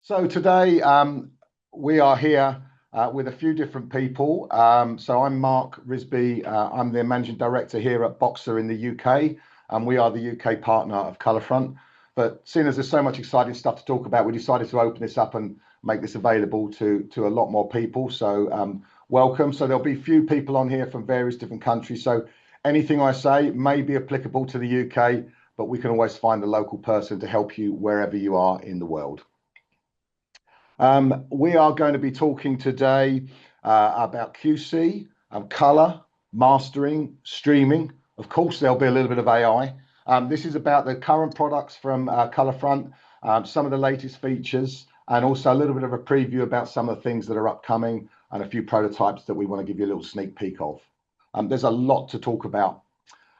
So today we are here with a few different people. So I'm Marc Risby. I'm the Managing Director here at Boxer in the UK, and we are the UK partner of Colorfront. But seeing as there's so much exciting stuff to talk about, we decided to open this up and make this available to a lot more people. So welcome. So there'll be a few people on here from various different countries. So anything I say may be applicable to the UK, but we can always find a local person to help you wherever you are in the world. We are going to be talking today about QC, color, mastering, streaming. Of course, there'll be a little bit of AI. This is about the current products from Colorfront, some of the latest features, and also a little bit of a preview about some of the things that are upcoming and a few prototypes that we want to give you a little sneak peek of. There's a lot to talk about.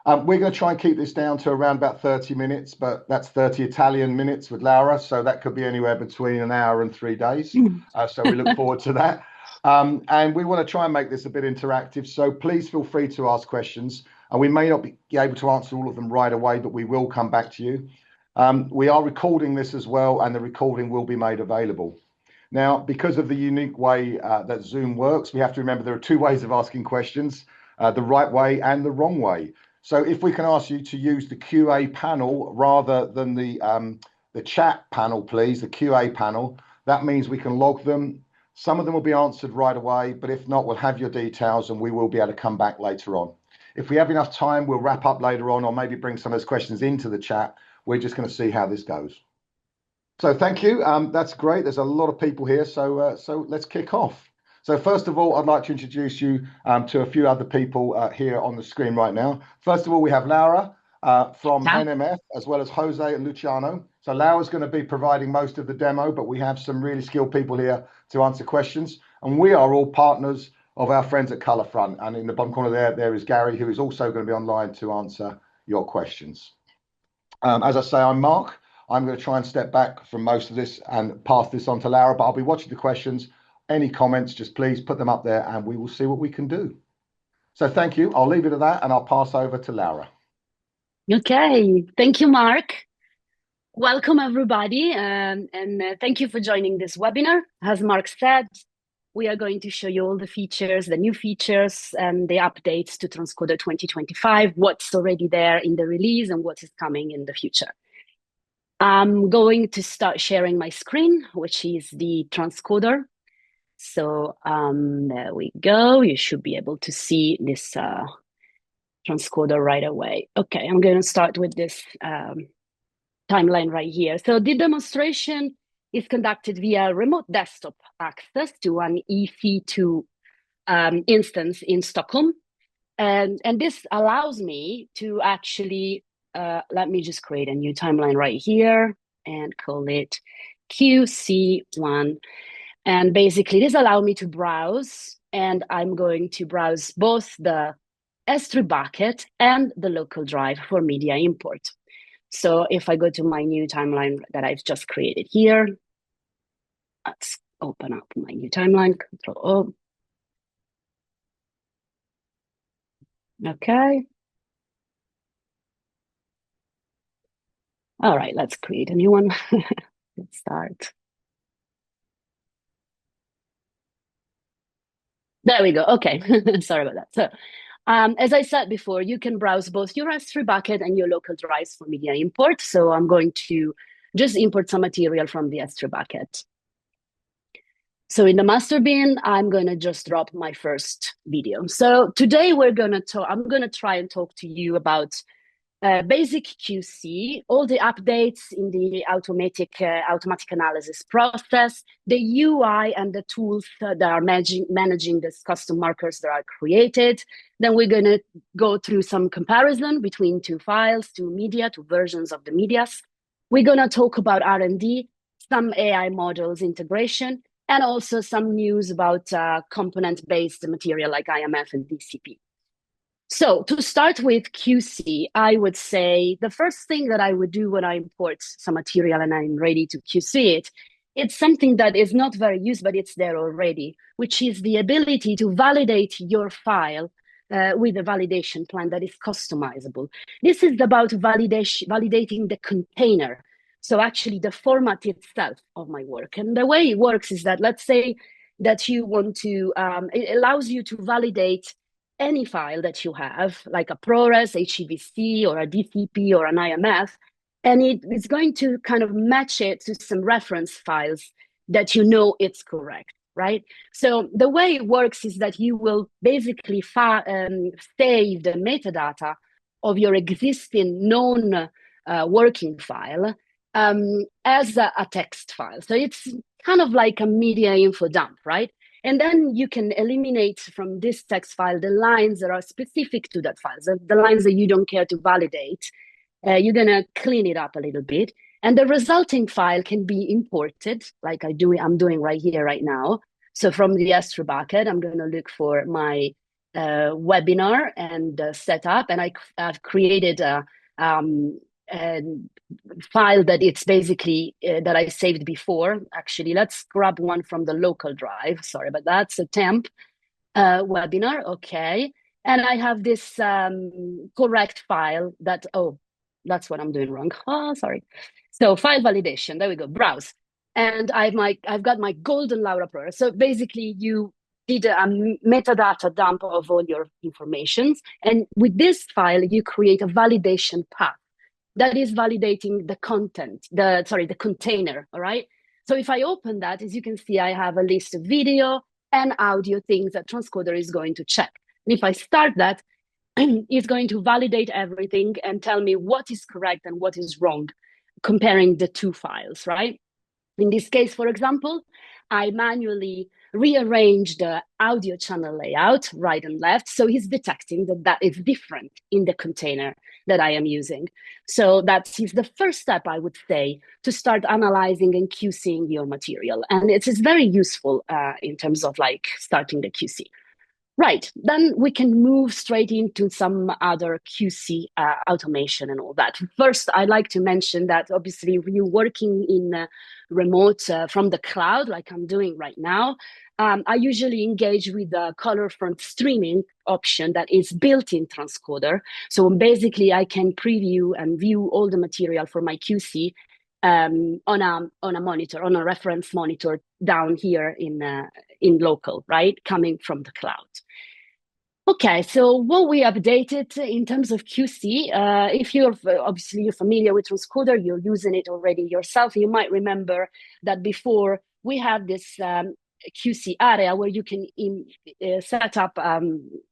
We're going to try and keep this down to around about 30 minutes, but that's 30 Italian minutes with Laura. So that could be anywhere between an hour and 3 days. So we look forward to that. And we want to try and make this a bit interactive. So please feel free to ask questions. And we may not be able to answer all of them right away, but we will come back to you. We are recording this as well, and the recording will be made available. Now, because of the unique way that Zoom works, we have to remember there are two ways of asking questions, the right way and the wrong way. So if we can ask you to use the QA panel rather than the chat panel, please, the QA panel, that means we can log them. Some of them will be answered right away, but if not, we'll have your details and we will be able to come back later on. If we have enough time, we'll wrap up later on or maybe bring some of those questions into the chat. We're just going to see how this goes. So thank you. That's great. There's a lot of people here. So let's kick off. So first of all, I'd like to introduce you to a few other people here on the screen right now. First of all, we have Laura from NMF, as well as Jose and Luciano. So Laura's going to be providing most of the demo, but we have some really skilled people here to answer questions. And we are all partners of our friends at Colorfront. And in the bottom corner there is Gary, who is also going to be online to answer your questions. As I say, I'm Marc. I'm going to try and step back from most of this and pass this on to Laura, but I'll be watching the questions. Any comments, just please put them up there and we will see what we can do. So thank you. I'll leave it at that and I'll pass over to Laura. Okay. Thank you, Marc. Welcome, everybody. And thank you for joining this webinar. As Marc said, we are going to show you all the features, the new features and the updates to Transcoder 2025, what's already there in the release and what is coming in the future. I'm going to start sharing my screen, which is the Transcoder. So there we go. You should be able to see this transcoder right away. Okay, I'm going to start with this timeline right here. So the demonstration is conducted via remote desktop access to an EC2 instance in Stockholm. And this allows me to actually, let me just create a new timeline right here and call it QC1. And basically, this allows me to browse, and I'm going to browse both the S3 bucket and the local drive for media import. So if I go to my new timeline that I've just created here, let's open up my new timeline, Control O. Okay. All right, let's create a new one. Let's start. There we go. Okay, sorry about that. So, as I said before, you can browse both your S3 bucket and your local drives for media import. So I'm going to just import some material from the S3 bucket. So in the master bin, I'm going to just drop my first video. So today I'm going to try and talk to you about basic QC, all the updates in the automatic analysis process, the UI and the tools that are managing these custom markers that are created. Then we're going to go through some comparison between two files, two media, two versions of the medias. We're going to talk about R&D, some AI models integration, and also some news about component-based material like IMF and DCP. So to start with QC, I would say the first thing that I would do when I import some material and I'm ready to QC it, it's something that is not very used, but it's there already, which is the ability to validate your file with a validation plan that is customizable. This is about validating the container. So actually the format itself of my work. And the way it works is that, let's say that you want to, it allows you to validate any file that you have, like a ProRes, HEVC, or a DCP, or an IMF, and it's going to kind of match it to some reference files that you know it's correct, right? So the way it works is that you will basically save the metadata of your existing known working file as a text file. So it's kind of like a media info dump, right? And then you can eliminate from this text file the lines that are specific to that file, so the lines that you don't care to validate. You're going to clean it up a little bit. And the resulting file can be imported, like I'm doing right here, right now. So from the S3 bucket, I'm going to look for my webinar and set up. And I've created a file that it's basically that I saved before. Actually, let's grab one from the local drive. Sorry about that. So temp webinar. Okay. And I have this correct file that, oh, that's what I'm doing wrong. Oh, sorry. So file validation, there we go, browse. And I've got my golden Laura Pro. So basically you did a metadata dump of all your informations. And with this file, you create a validation path that is validating the content, the container, all right? So if I open that, as you can see, I have a list of video and audio things that transcoder is going to check. And if I start that, it's going to validate everything and tell me what is correct and what is wrong, comparing the two files, right? In this case, for example, I manually rearrange the audio channel layout right and left. So he's detecting that is different in the container that I am using. So that's the first step, I would say, to start analyzing and QCing your material. And it is very useful in terms of like starting the QC. Right, then we can move straight into some other QC automation and all that. First, I'd like to mention that obviously you're working in remote from the cloud, like I'm doing right now. I usually engage with the Colorfront streaming option that is built in transcoder. So basically I can preview and view all the material for my QC on a monitor, on a reference monitor down here in local, right, coming from the cloud. Okay, so what we updated in terms of QC, if you're familiar with transcoder, you're using it already yourself, you might remember that before we had this QC area where you can set up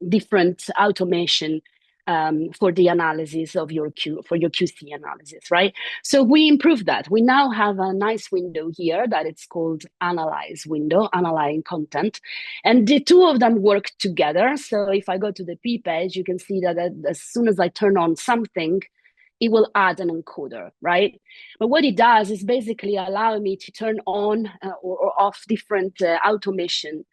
different automation for the analysis of your QC analysis, right? So we improved that. We now have a nice window here that it's called Analyze window, Analyzing Content. And the two of them work together. So if I go to the P page, you can see that as soon as I turn on something, it will add an encoder, right? But what it does is basically allow me to turn on or off different automation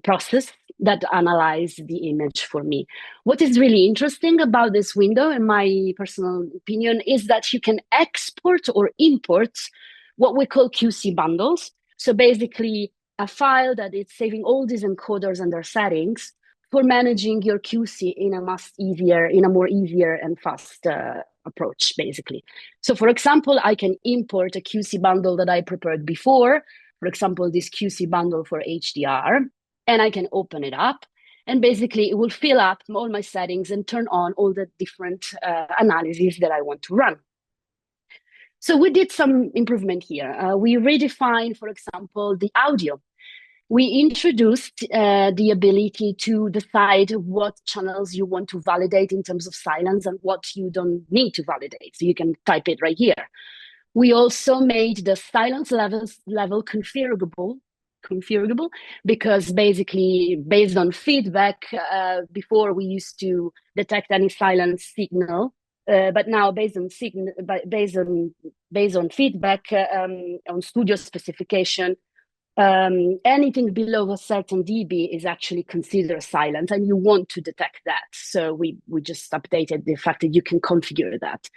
process that analyze the image for me. What is really interesting about this window, in my personal opinion, is that you can export or import what we call QC bundles. So basically a file that is saving all these encoders and their settings for managing your QC in a more easier and fast approach, basically. So for example, I can import a QC bundle that I prepared before, for example, this QC bundle for HDR, and I can open it up. And basically, it will fill up all my settings and turn on all the different analyses that I want to run. So we did some improvement here. We redefined, for example, the audio. We introduced the ability to decide what channels you want to validate in terms of silence and what you don't need to validate. So you can type it right here. We also made the silence level configurable because basically based on feedback, before we used to detect any silence signal, but now based on feedback on studio specification, anything below a certain dB is actually considered silent, and you want to detect that. So we just updated the fact that you can configure that.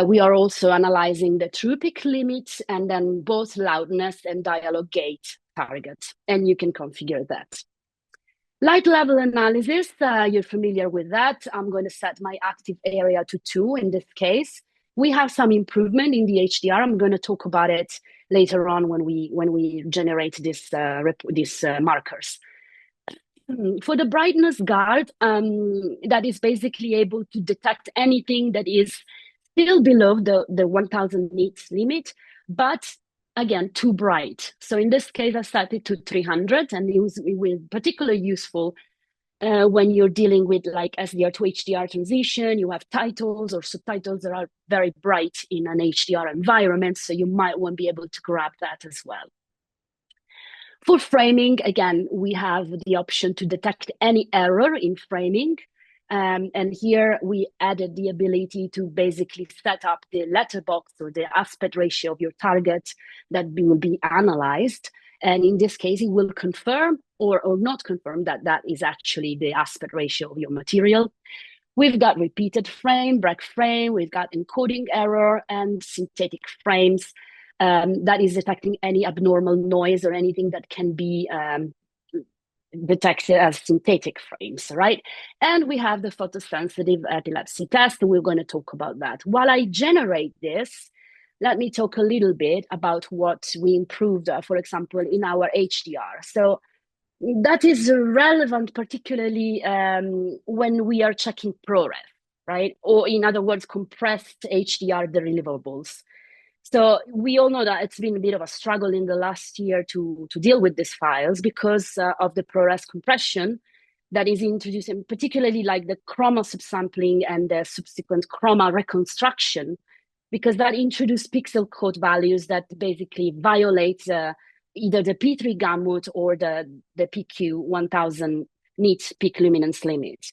We are also analyzing the true peak limits and then both loudness and dialogue gate targets, and you can configure that. Light level analysis, you're familiar with that. I'm going to set my active area to 2 in this case. We have some improvement in the HDR. I'm going to talk about it later on when we generate these markers. For the brightness guard, that is basically able to detect anything that is still below the 1000 nits limit, but again, too bright. So in this case, I set it to 300, and it was particularly useful when you're dealing with like SDR to HDR transition. You have titles or subtitles that are very bright in an HDR environment, so you might want to be able to grab that as well. For framing, again, we have the option to detect any error in framing. And here we added the ability to basically set up the letterbox or the aspect ratio of your target that will be analyzed. And in this case, it will confirm or not confirm that that is actually the aspect ratio of your material. We've got repeated frame, break frame, we've got encoding error and synthetic frames. That is detecting any abnormal noise or anything that can be detected as synthetic frames, right? And we have the photosensitive epilepsy test. We're going to talk about that. While I generate this, let me talk a little bit about what we improved, for example, in our HDR. So that is relevant, particularly when we are checking ProRes, right? Or in other words, compressed HDR deliverables. So we all know that it's been a bit of a struggle in the last year to deal with these files because of the ProRes compression that is introducing, particularly like the chroma subsampling and the subsequent chroma reconstruction, because that introduced pixel code values that basically violate either the P3 gamut or the PQ 1000 nits peak luminance limit.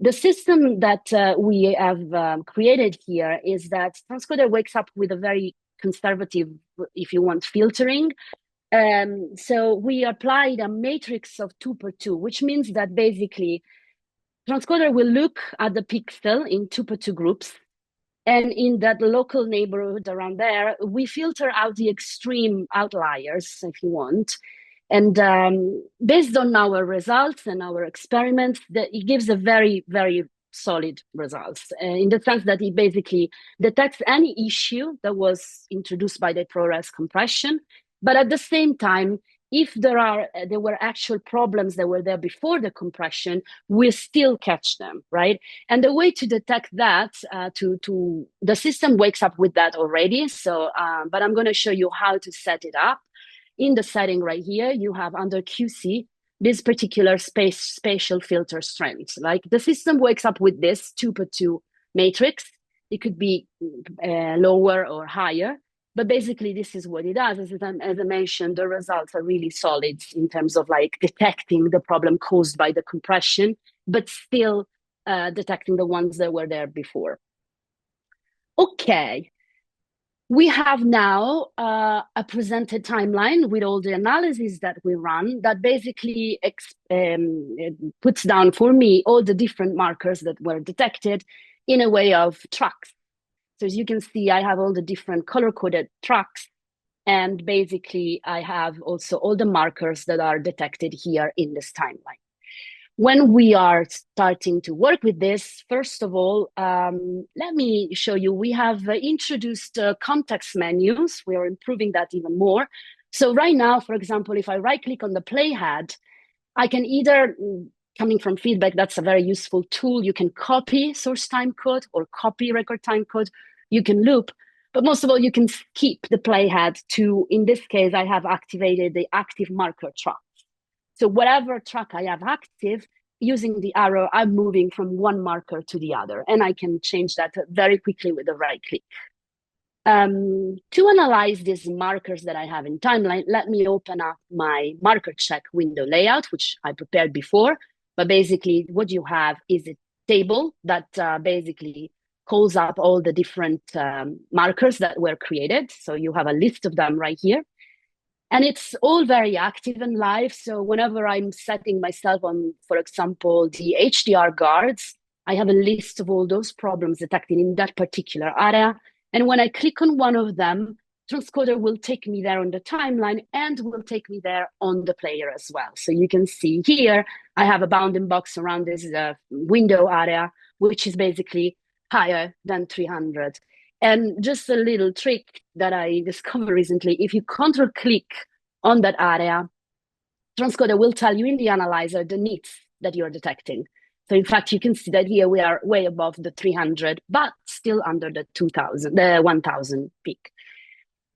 The system that we have created here is that transcoder wakes up with a very conservative, if you want, filtering. So we applied a matrix of 2x2, which means that basically transcoder will look at the pixel in 2x2 groups. And in that local neighborhood around there, we filter out the extreme outliers, if you want. And based on our results and our experiments, it gives a very, very solid results in the sense that it basically detects any issue that was introduced by the ProRes compression. But at the same time, if there were actual problems that were there before the compression, we still catch them, right? And the way to detect that, the system wakes up with that already. So, but I'm going to show you how to set it up. In the setting right here, you have under QC, this particular spatial filter strength. Like the system wakes up with this 2x2 matrix. It could be lower or higher, but basically this is what it does. As I mentioned, the results are really solid in terms of like detecting the problem caused by the compression, but still detecting the ones that were there before. Okay. We have now a presented timeline with all the analysis that we run that basically puts down for me all the different markers that were detected in a way of tracks. So as you can see, I have all the different color-coded tracks, and basically I have also all the markers that are detected here in this timeline. When we are starting to work with this, first of all, let me show you, we have introduced context menus. We are improving that even more. So right now, for example, if I right-click on the playhead, I can either, coming from feedback, that's a very useful tool. You can copy source timecode or copy record timecode. You can loop, but most of all, you can skip the playhead to, in this case, I have activated the active marker track. So whatever track I have active, using the arrow, I'm moving from one marker to the other, and I can change that very quickly with the right click. To analyze these markers that I have in timeline, let me open up my marker check window layout, which I prepared before. But basically, what you have is a table that basically calls up all the different markers that were created. So you have a list of them right here. And it's all very active and live. So whenever I'm setting myself on, for example, the HDR guards, I have a list of all those problems detected in that particular area. And when I click on one of them, transcoder will take me there on the timeline and will take me there on the player as well. So you can see here, I have a bounding box around this window area, which is basically higher than 300. And just a little trick that I discovered recently, if you control click on that area, transcoder will tell you in the analyzer the nits that you're detecting. So in fact, you can see that here we are way above the 300, but still under the 1000 peak.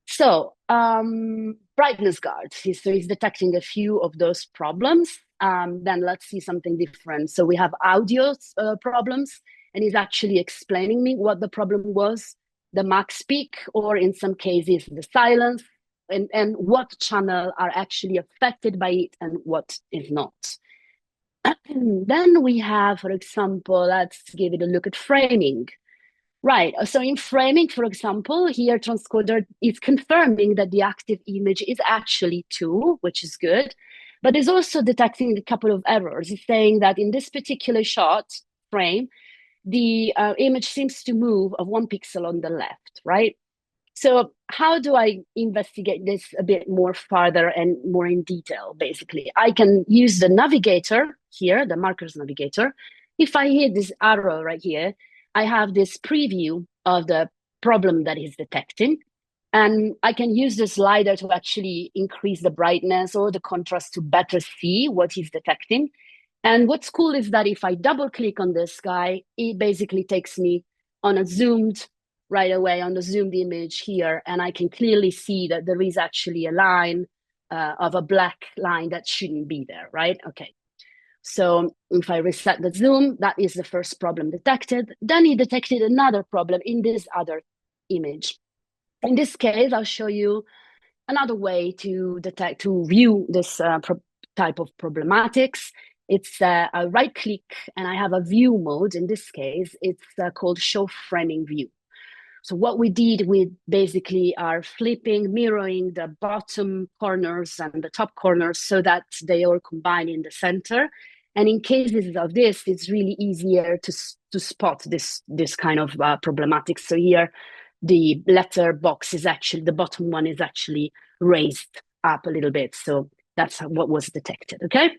So brightness guard, so he's detecting a few of those problems. Then let's see something different. So we have audio problems, and he's actually explaining me what the problem was, the max peak, or in some cases, the silence, and what channel are actually affected by it and what is not. Then we have, for example, let's give it a look at framing. Right, so in framing, for example, here transcoder is confirming that the active image is actually 2, which is good, but is also detecting a couple of errors. It's saying that in this particular shot frame, the image seems to move of 1 pixel on the left, right? So how do I investigate this a bit more further and more in detail, basically? I can use the navigator here, the markers navigator. If I hit this arrow right here, I have this preview of the problem that he's detecting. And I can use the slider to actually increase the brightness or the contrast to better see what he's detecting. And what's cool is that if I double click on this guy, it basically takes me on a zoomed right away on the zoomed image here. And I can clearly see that there is actually a line of a black line that shouldn't be there, right? Okay. So if I reset the zoom, that is the first problem detected. Then he detected another problem in this other image. In this case, I'll show you another way to detect, to view this type of problematics. It's a right click and I have a view mode. In this case, it's called show framing view. So what we did, we basically are flipping, mirroring the bottom corners and the top corners so that they all combine in the center. And in cases of this, it's really easier to spot this kind of problematic. So here, the letter box is actually, the bottom one is actually raised up a little bit. So that's what was detected, okay?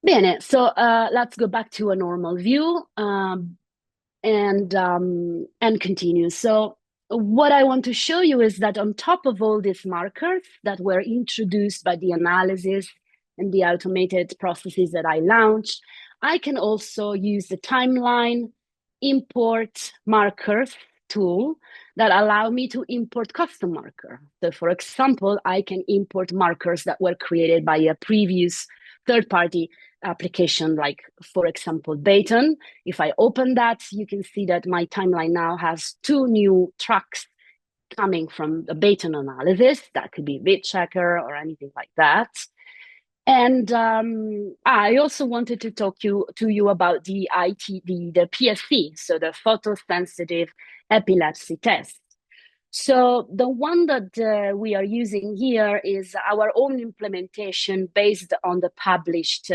Bene, so let's go back to a normal view. And continue. So what I want to show you is that on top of all these markers that were introduced by the analysis and the automated processes that I launched, I can also use the timeline import markers tool that allow me to import custom marker. So for example, I can import markers that were created by a previous third-party application, like for example, Baton. If I open that, you can see that my timeline now has 2 new tracks coming from the Baton analysis. That could be bit checker or anything like that. And I also wanted to talk to you about the PSC, so the photosensitive epilepsy test. So the one that we are using here is our own implementation based on the published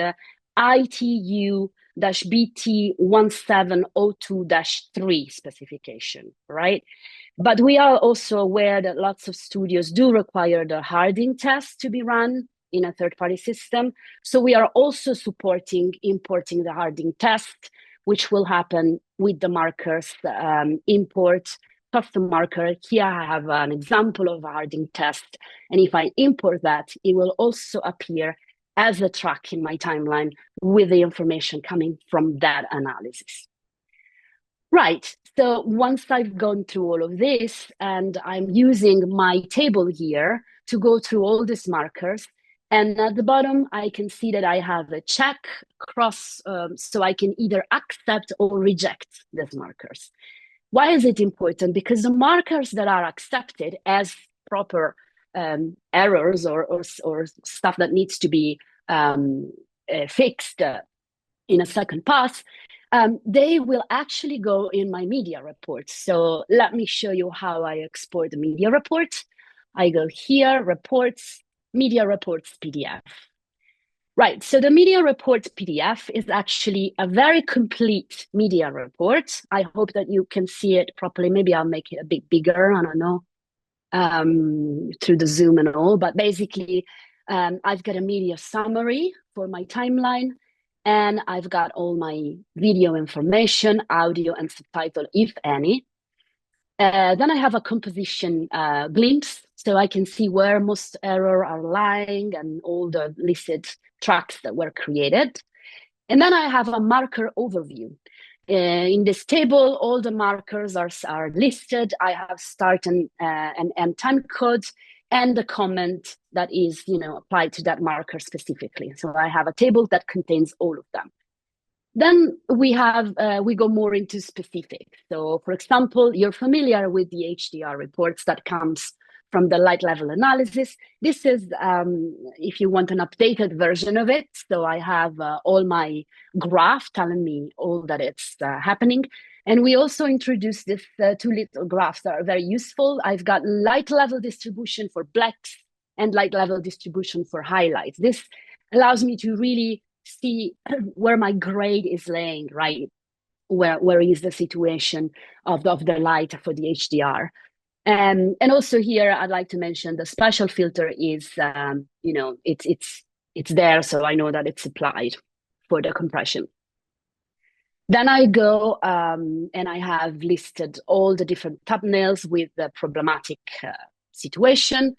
ITU-BT1702-3 specification, right? But we are also aware that lots of studios do require the Harding test to be run in a third-party system. So we are also supporting importing the Harding test, which will happen with the markers import custom marker. Here I have an example of a Harding test. And if I import that, it will also appear as a track in my timeline with the information coming from that analysis. Right, so once I've gone through all of this and I'm using my table here to go through all these markers, and at the bottom, I can see that I have a check cross, so I can either accept or reject these markers. Why is it important? Because the markers that are accepted as proper errors or stuff that needs to be fixed in a second pass, they will actually go in my media report. So let me show you how I export the media report. I go here, reports, media reports PDF. Right, so the media report PDF is actually a very complete media report. I hope that you can see it properly. Maybe I'll make it a bit bigger, I don't know, through the Zoom and all. But basically, I've got a media summary for my timeline. and I've got all my video information, audio and subtitle, if any. Then I have a composition glimpse, so I can see where most error are lying and all the listed tracks that were created. And then I have a marker overview. In this table, all the markers are listed. I have start and end time code and the comment that is, applied to that marker specifically. So I have a table that contains all of them. Then we go more into specifics. So, for example, you're familiar with the HDR reports that comes from the light level analysis. This is, if you want an updated version of it. So I have all my graph telling me all that it's happening. And we also introduced these two little graphs that are very useful. I've got light level distribution for blacks and light level distribution for highlights. This allows me to really see where my grade is laying, right? Where is the situation of the light for the HDR. And also here, I'd like to mention the spatial filter is, it's there, so I know that it's applied for the compression. Then I go and I have listed all the different thumbnails with the problematic situation.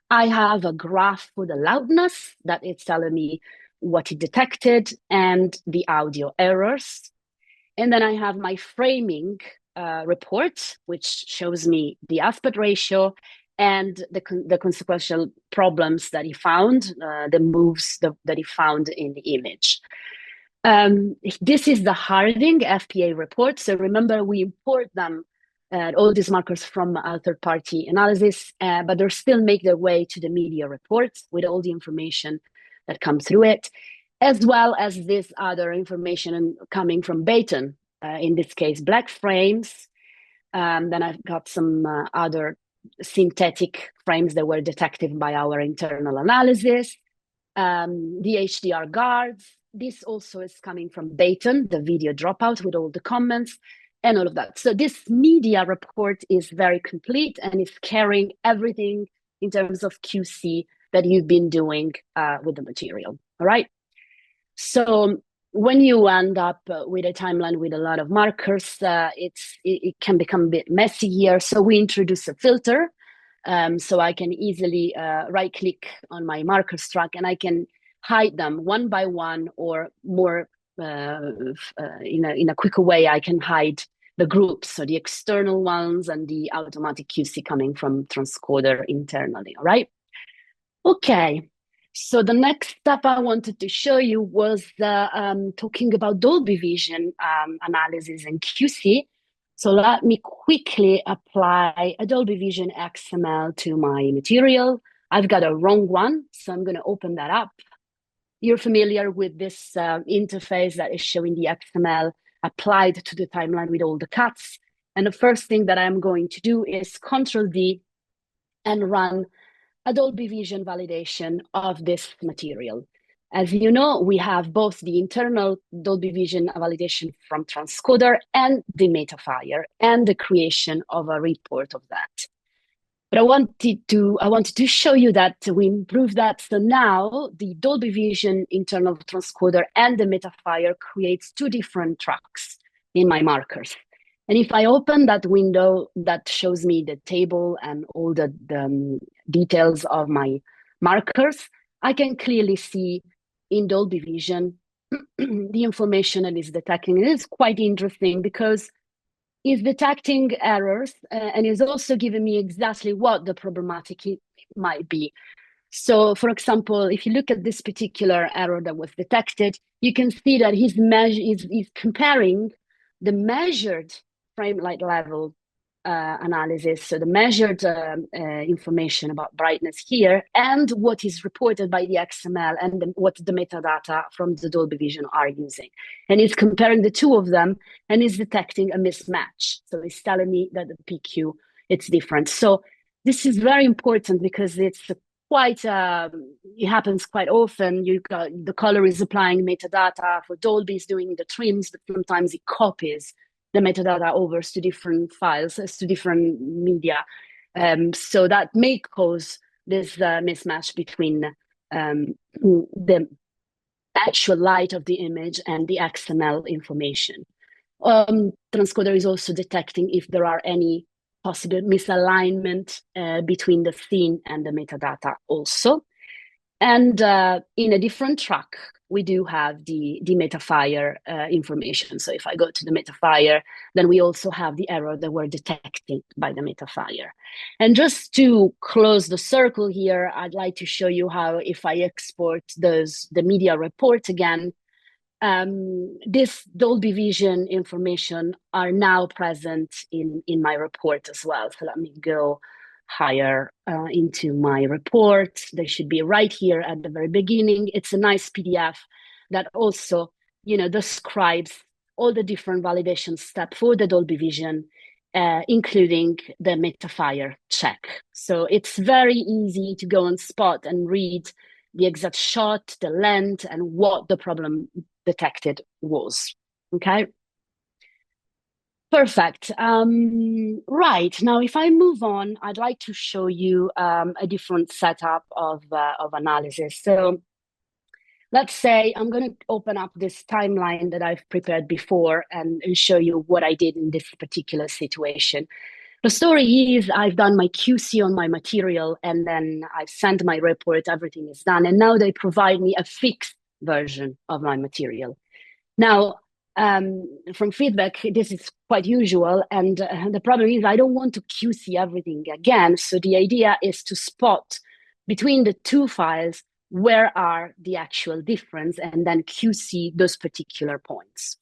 I have a graph for the loudness that it's telling me what it detected and the audio errors. And then I have my framing report, which shows me the aspect ratio and the consequential problems that he found, the moves that he found in the image. This is the Harding FPA report. So remember, we import them, all these markers from a third-party analysis, but they still make their way to the media reports with all the information that comes through it, as well as this other information coming from Baton, in this case, black frames. Then I've got some other synthetic frames that were detected by our internal analysis, the HDR guards. This also is coming from Baton, the video dropout with all the comments and all of that. So this media report is very complete and is carrying everything in terms of QC that you've been doing with the material, all right? So when you end up with a timeline with a lot of markers, it can become a bit messy here. So we introduce a filter, so I can easily right-click on my markers track and I can hide them one by one, or more in a quicker way, I can hide the groups, so the external ones and the automatic QC coming from transcoder internally, all right? Okay, so the next step I wanted to show you was talking about Dolby Vision analysis and QC. So let me quickly apply a Dolby Vision XML to my material. I've got a wrong one, so I'm going to open that up. You're familiar with this interface that is showing the XML applied to the timeline with all the cuts. And the first thing that I'm going to do is Control-D and run a Dolby Vision validation of this material. As you know, we have both the internal Dolby Vision validation from transcoder and the metafire and the creation of a report of that. But I wanted to show you that we improved that. So now the Dolby Vision internal transcoder and the metafire creates two different tracks in my markers. And if I open that window that shows me the table and all the details of my markers, I can clearly see in Dolby Vision the information that is detecting. It is quite interesting because it's detecting errors and is also giving me exactly what the problematic might be. So, for example, if you look at this particular error that was detected, you can see that he's comparing the measured frame light level analysis, so the measured information about brightness here, and what is reported by the XML and what the metadata from the Dolby Vision are using. And it's comparing the two of them and is detecting a mismatch. So it's telling me that the PQ, it's different. So this is very important because it's quite, it happens quite often. You got the color is applying metadata for Dolby is doing the trims, but sometimes it copies the metadata over to different files, to different media. So that may cause this mismatch between the actual light of the image and the XML information. Transcoder is also detecting if there are any possible misalignment between the scene and the metadata also. And in a different track, we do have the metafire information. So if I go to the metafire, then we also have the error that we're detected by the metafire. And just to close the circle here, I'd like to show you how if I export the media report again, this Dolby Vision information are now present in my report as well. So let me go higher into my report. They should be right here at the very beginning. It's a nice PDF that also, describes all the different validation steps for the Dolby Vision, including the metafire check. So it's very easy to go on Spot and read the exact shot, the length, and what the problem detected was. Okay. Perfect. Right, now if I move on, I'd like to show you a different setup of analysis. So let's say I'm going to open up this timeline that I've prepared before and show you what I did in this particular situation. The story is I've done my QC on my material, and then I've sent my report, everything is done, and now they provide me a fixed version of my material. Now, from feedback, this is quite usual, and the problem is I don't want to QC everything again, so the idea is to spot between the two files where are the actual difference, and then QC those particular points.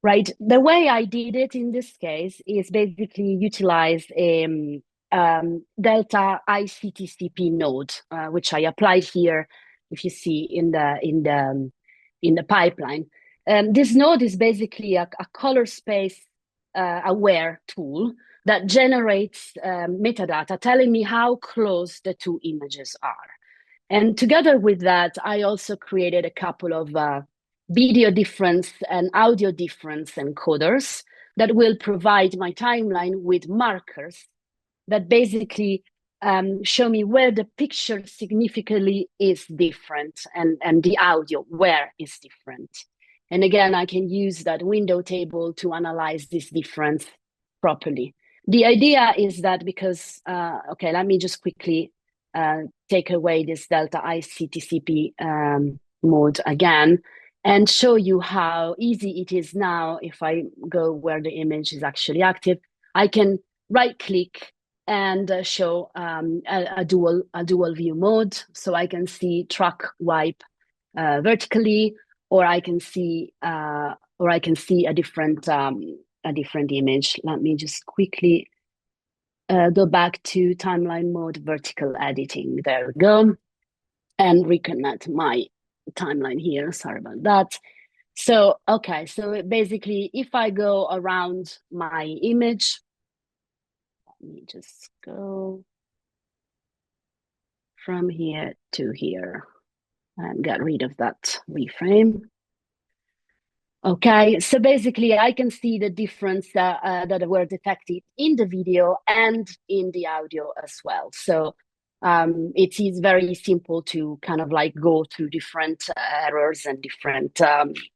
Right. The way I did it in this case is basically utilize a Delta ICTCP node, which I applied here. If you see in the pipeline, this node is basically a color space aware tool that generates metadata telling me how close the two images are. And together with that, I also created a couple of video difference and audio difference encoders that will provide my timeline with markers that basically show me where the picture significantly is different and the audio where is different. And again, I can use that window table to analyze this difference properly. The idea is that because, okay, let me just quickly take away this Delta ICTCP mode again, and show you how easy it is now. If I go where the image is actually active, I can right click and show a dual view mode. So I can see track wipe vertically, or I can see a different image. Let me just quickly go back to timeline mode, vertical editing. There we go, and reconnect my timeline here. Sorry about that. So, okay, so basically, if I go around my image, let me just go from here to here and get rid of that reframe. Okay, so basically, I can see the difference that were detected in the video and in the audio as well. So it is very simple to kind of like go through different errors and different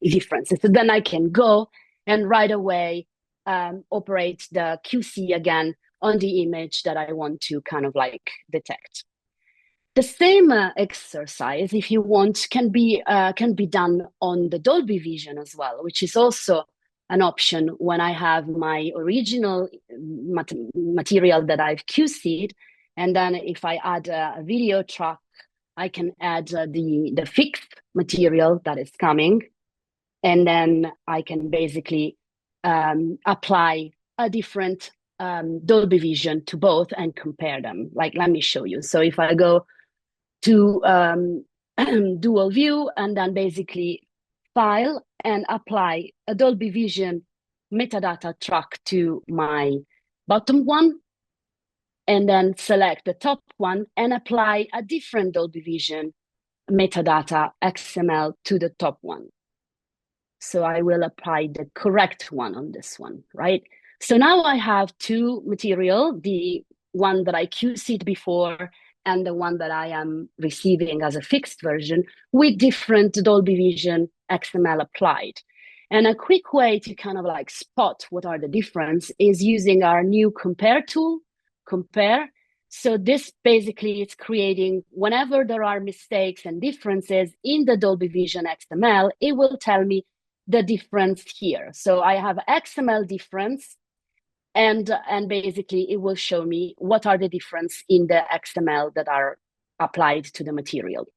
differences. So then I can go and right away operate the QC again on the image that I want to kind of like detect. The same exercise, if you want, can be done on the Dolby Vision as well, which is also an option when I have my original material that I've QC'd. And then if I add a video track, I can add the fixed material that is coming. And then I can basically apply a different Dolby Vision to both and compare them. Like, let me show you. So if I go to dual view and then basically file and apply a Dolby Vision metadata track to my bottom one, and then select the top one and apply a different Dolby Vision metadata XML to the top one. So I will apply the correct one on this one, right? So now I have two material, the one that I QC'd before and the one that I am receiving as a fixed version with different Dolby Vision XML applied. And a quick way to kind of like spot what are the difference is using our new compare tool, compare. So this basically is creating, whenever there are mistakes and differences in the Dolby Vision XML, it will tell me the difference here. So I have XML difference, and basically it will show me what are the difference in the XML that are applied to the material.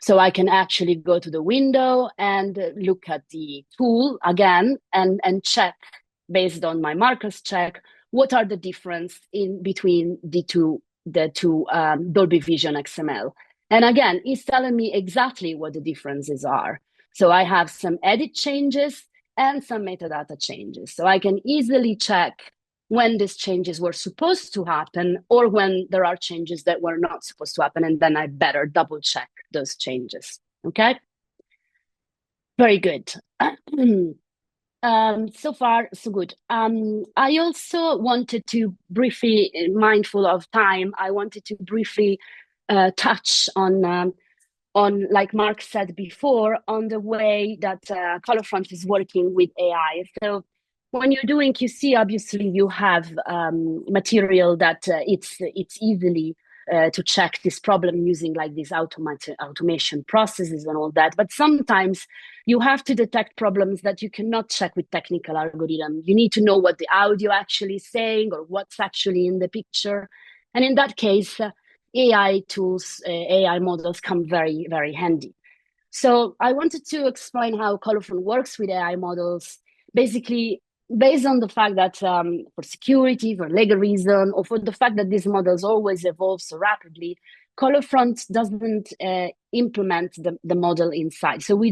So I can actually go to the window and look at the tool again and check, based on my markers check, what are the difference in between the two Dolby Vision XML. And again, it's telling me exactly what the differences are. So I have some edit changes and some metadata changes. So I can easily check when these changes were supposed to happen or when there are changes that were not supposed to happen, and then I better double check those changes, okay? Very good. So far, so good. I also wanted to briefly, mindful of time, I wanted to briefly touch on, like Mark said before, on the way that Colorfront is working with AI. So when you're doing QC, obviously you have material that it's easily to check this problem using like these automation processes and all that. But sometimes you have to detect problems that you cannot check with technical algorithm. You need to know what the audio actually is saying or what's actually in the picture. And in that case, AI tools, AI models come very, very handy. So I wanted to explain how Colorfront works with AI models, basically based on the fact that for security, for legal reason, or for the fact that these models always evolve so rapidly, Colorfront doesn't implement the model inside. So we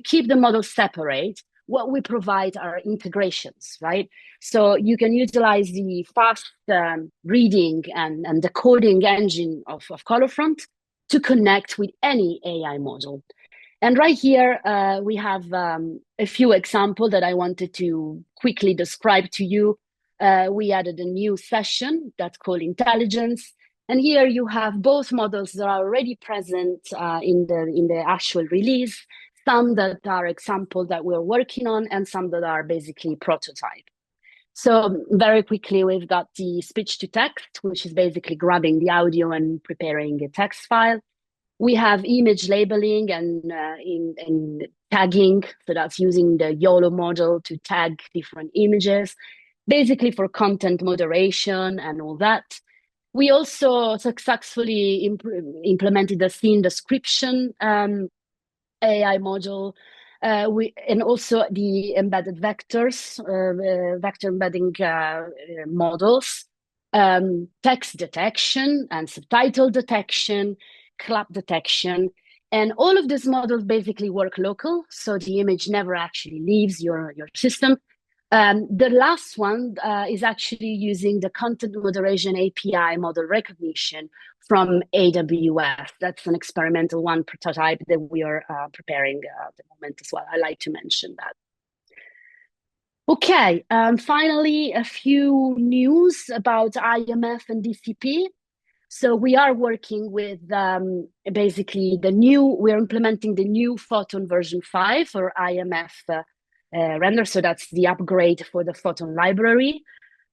keep the model separate. What we provide are integrations, right? So you can utilize the fast reading and decoding engine of Colorfront to connect with any AI model. And right here, we have a few examples that I wanted to quickly describe to you. We added a new session that's called Intelligence. And here you have both models that are already present in the actual release, some that are examples that we're working on, and some that are basically prototype. So very quickly, we've got the speech to text, which is basically grabbing the audio and preparing a text file. We have image labeling and in tagging, so that's using the YOLO model to tag different images, basically for content moderation and all that. We also successfully implemented the scene description AI module, and also the embedded vectors, vector embedding models, text detection and subtitle detection, clap detection. And all of these models basically work local, so the image never actually leaves your system. The last one is actually using the content moderation API model recognition from AWS. That's an experimental one prototype that we are preparing at the moment as well. I like to mention that. Okay, finally, a few news about IMF and DCP. So we are working with basically we're implementing the new Photon version 5 for IMF render. So that's the upgrade for the Photon library.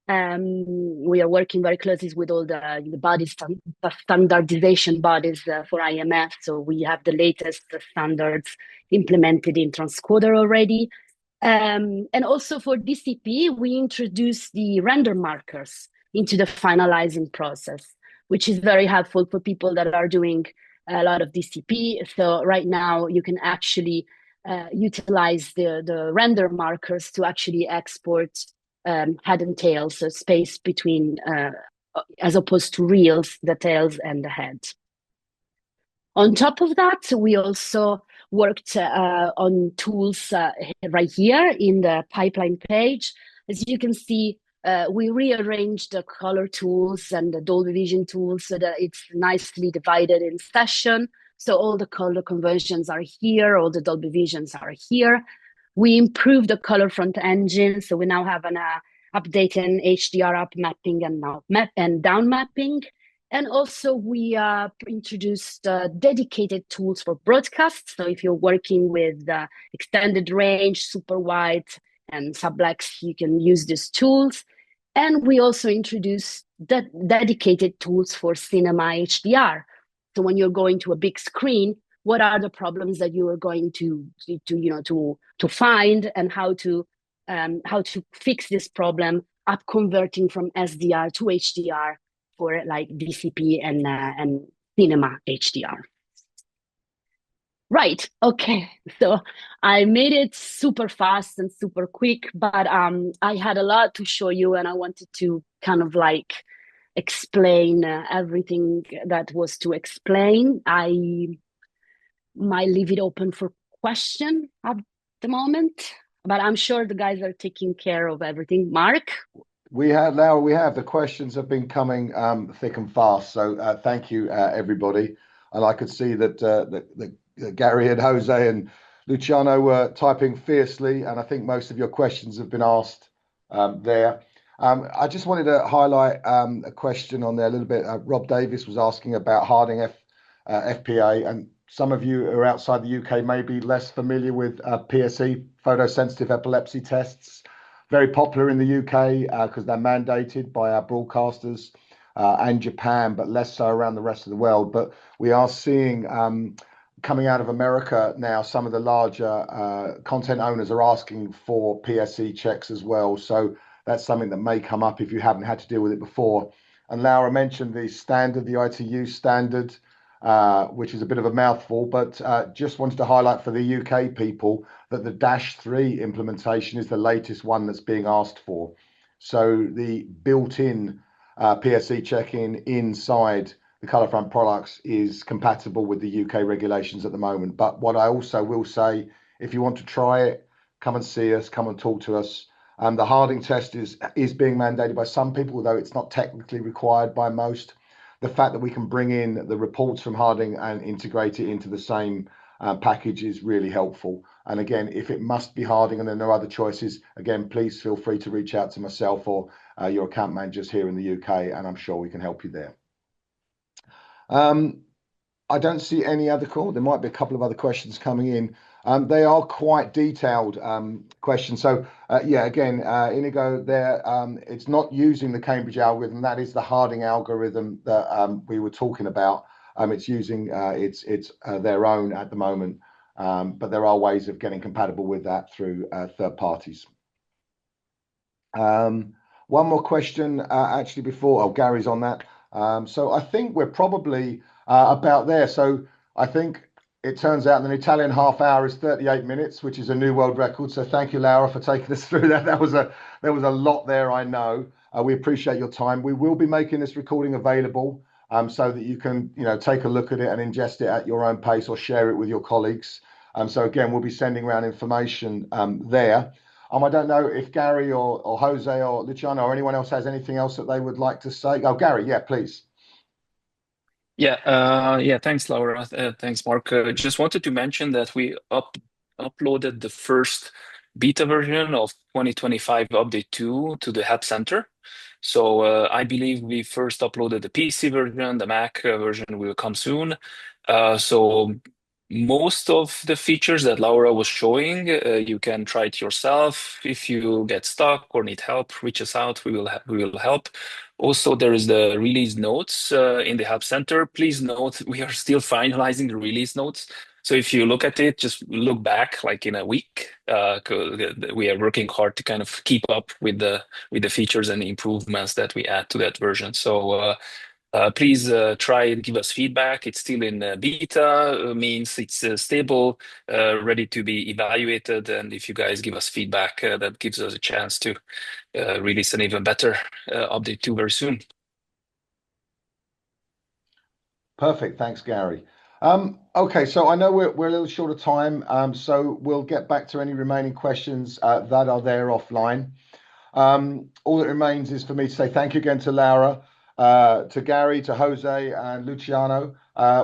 We are working very closely with all the bodies, the standardization bodies for IMF. So we have the latest standards implemented in transcoder already. And also for DCP, we introduced the render markers into the finalizing process, which is very helpful for people that are doing a lot of DCP. So right now you can actually utilize the render markers to actually export head and tails, so space between, as opposed to reels, the tails and the head. On top of that, we also worked on tools right here in the pipeline page. As you can see, we rearranged the color tools and the Dolby Vision tools so that it's nicely divided in session. So all the color conversions are here, all the Dolby Visions are here. We improved the Colorfront engine, so we now have an updated HDR up mapping and down mapping. And also we introduced dedicated tools for broadcast. So if you're working with extended range, super wide, and sublex, you can use these tools. And we also introduced dedicated tools for cinema HDR. So when you're going to a big screen, what are the problems that you are going to find, and how to fix this problem up converting from SDR to HDR for like DCP and cinema HDR. Right. Okay. So I made it super fast and super quick, but I had a lot to show you, and I wanted to kind of like explain everything that was to explain. I might leave it open for question at the moment, but I'm sure the guys are taking care of everything. Mark? Laura, the questions have been coming thick and fast. So thank you, everybody. And I could see that Gary and Jose and Luciano were typing fiercely, and I think most of your questions have been asked there. I just wanted to highlight a question on there a little bit. Rob Davis was asking about Harding FPA, and some of you who are outside the UK may be less familiar with PSE, photosensitive epilepsy tests. Very popular in the UK because they're mandated by our broadcasters and Japan, but less so around the rest of the world. But we are seeing coming out of America now, some of the larger content owners are asking for PSE checks as well. So that's something that may come up if you haven't had to deal with it before. And Laura mentioned the standard, the ITU standard, which is a bit of a mouthful, but just wanted to highlight for the UK people that the -3 implementation is the latest one that's being asked for. So the built-in PSE check-in inside the Colorfront products is compatible with the UK regulations at the moment. But what I also will say, if you want to try it, come and see us, come and talk to us. The Harding test is being mandated by some people, although it's not technically required by most. The fact that we can bring in the reports from Harding and integrate it into the same package is really helpful. And again, if it must be Harding and there are no other choices, again, please feel free to reach out to myself or your account managers here in the UK, and I'm sure we can help you there. I don't see any other call. There might be a couple of other questions coming in. They are quite detailed questions. So yeah, again, Inigo there, it's not using the Cambridge algorithm. That is the Harding algorithm that we were talking about. It's using it's their own at the moment, but there are ways of getting compatible with that through third parties. One more question actually before, oh, Gary's on that. So I think we're probably about there. So I think it turns out an Italian half hour is 38 minutes, which is a new world record. So thank you, Laura, for taking us through that. There was a lot there, I know. We appreciate your time. We will be making this recording available so that you can, take a look at it and ingest it at your own pace or share it with your colleagues. So again, we'll be sending around information there. I don't know if Gary or Jose or Luciano or anyone else has anything else that they would like to say. Oh, Gary, yeah, please. Yeah, thanks, Laura. Thanks, Mark. Just wanted to mention that we uploaded the first beta version of 2025 update 2 to the Help Center. So I believe we first uploaded the PC version, the Mac version will come soon. So most of the features that Laura was showing, you can try it yourself. If you get stuck or need help, reach us out. We will help. Also, there is the release notes in the Help Center. Please note we are still finalizing the release notes. So if you look at it, just look back like in a week. We are working hard to kind of keep up with the features and improvements that we add to that version. So please try and give us feedback. It's still in beta, means it's stable, ready to be evaluated. And if you guys give us feedback, that gives us a chance to release an even better update 2 very soon. Perfect. Thanks, Gary. Okay, so I know we're a little short of time, so we'll get back to any remaining questions that are there offline. All that remains is for me to say thank you again to Laura, to Gary, to Jose and Luciano.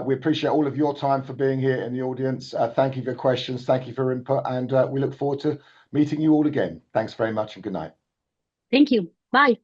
We appreciate all of your time for being here in the audience. Thank you for your questions. Thank you for your input. And we look forward to meeting you all again. Thanks very much and good night. Thank you. Bye.